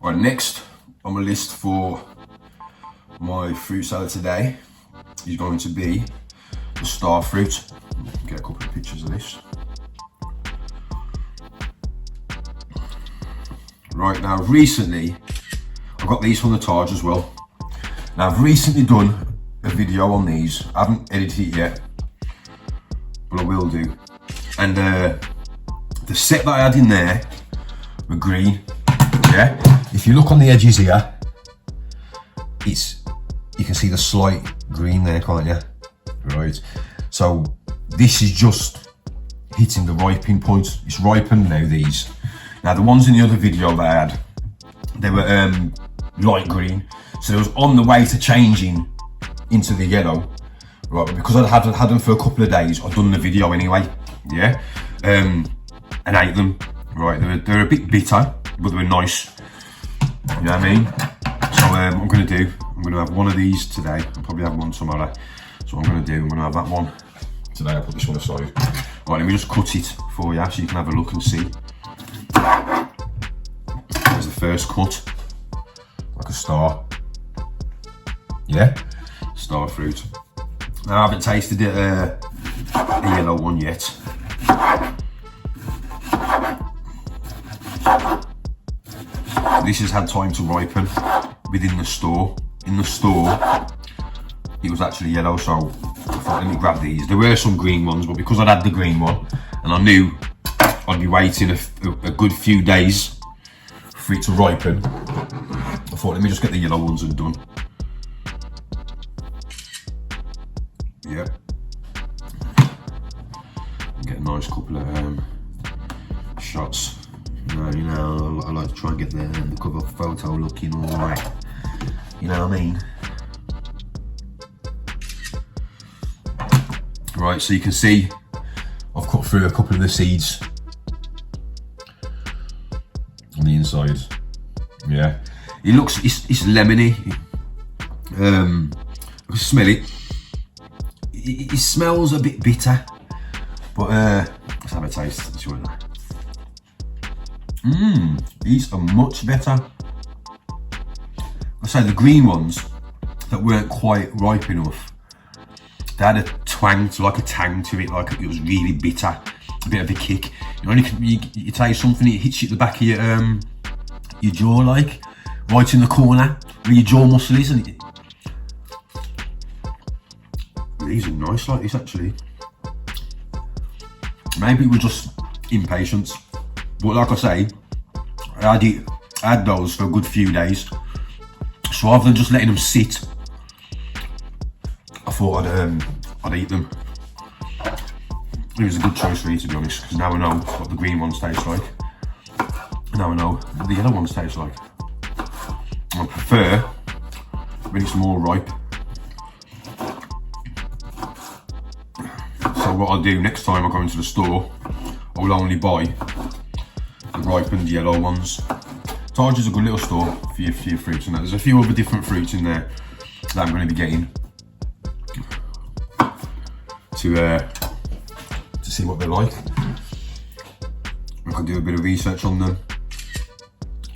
Right, next on my list for my fruit salad today is going to be the star fruit. Get a couple of pictures of this. Right, now recently, I've got these from the Taj as well. Now I've recently done a video on these. I haven't edited it yet, but I will do. And the set that I had in there were green, yeah? If you look on the edges here, you can see the slight green there, can't you? Right, so this is just hitting the ripening point. It's ripened now, these. Now the ones in the other video that I had, they were light green. So it was on the way to changing into the yellow. Right, but because I'd had them for a couple of days, I'd done the video anyway, yeah? And ate them. Right, they're a bit bitter, but they were nice. You know what I mean? So I'm gonna have one of these today. I'll probably have one tomorrow. So what I'm gonna have that one today. I'll put this one aside. Right, let me just cut it for you so you can have a look and see. There's the first cut, like a star. Yeah, star fruit. Now I haven't tasted it, a yellow one yet. This has had time to ripen within the store. In the store, it was actually yellow, so I thought, let me grab these. There were some green ones, but because I'd had the green one, and I knew I'd be waiting a good few days for it to ripen, I thought, let me just get the yellow ones and done. Yep. Get a nice couple of shots. You know, I like to try and get the cover photo looking alright. You know what I mean? Right, so you can see I've cut through a couple of the seeds on the inside. Yeah, it looks, it's lemony. I can smell it. It smells a bit bitter, but let's have a taste. Let's see what that. These are much better. I say the green ones that weren't quite ripe enough, they had a twang, like a tang to it, like it was really bitter, a bit of a kick. You know, you taste something, it hits you at the back of your jaw, like right in the corner where your jaw muscle is, and these are nice like this actually. Maybe it was just impatience, but like I say, I had those for a good few days. So rather than just letting them sit, I thought I'd eat them. It was a good choice for me, to be honest, because now I know what the green ones taste like. Now I know what the yellow ones taste like. I prefer when it's more ripe. So what I'll do next time I go into the store, I will only buy the ripened yellow ones. Taj is a good little store for your fruits and that. There's a few other different fruits in there that I'm going to be getting to see what they're like. I can do a bit of research on them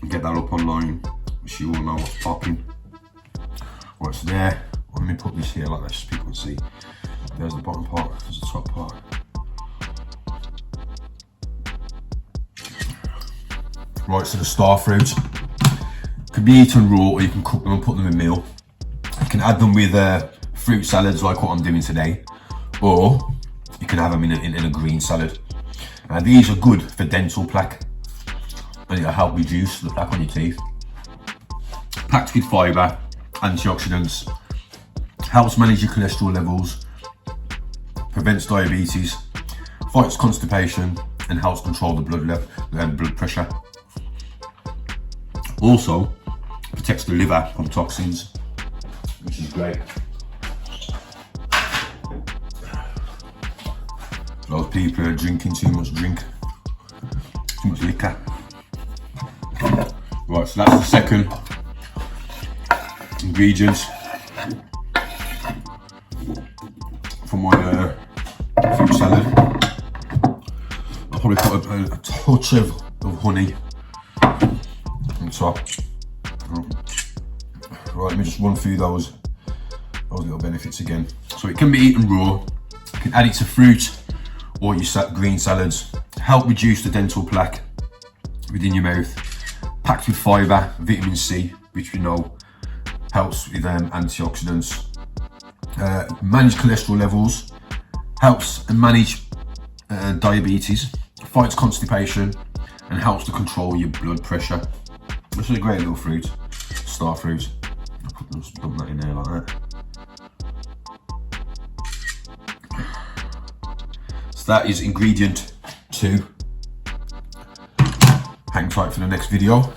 and get that up online so you all know what's popping. Right, so there, let me put this here like this so people can see. There's the bottom part, there's the top part. Right, so the star fruit can be eaten raw, or you can cook them and put them in meal. You can add them with fruit salads like what I'm doing today, or you can have them in a green salad. These are good for dental plaque, and it'll help reduce the plaque on your teeth. Packed with fibre, antioxidants, helps manage your cholesterol levels, prevents diabetes, fights constipation, and helps control the blood pressure. Also protects the liver from toxins, which is great. Those people who are drinking too much liquor. Right, so that's the second ingredient for my fruit salad. I'll probably put a touch of honey on top. Right, let me just run through those little benefits again. So it can be eaten raw, you can add it to fruit or your green salads, help reduce the dental plaque within your mouth, packed with fibre, vitamin C, which we know helps with antioxidants, manage cholesterol levels, helps manage diabetes, fights constipation, and helps to control your blood pressure. This is a great little fruit, star fruit. I'll just dump that in there like that. So that is ingredient 2. Hang tight for the next video.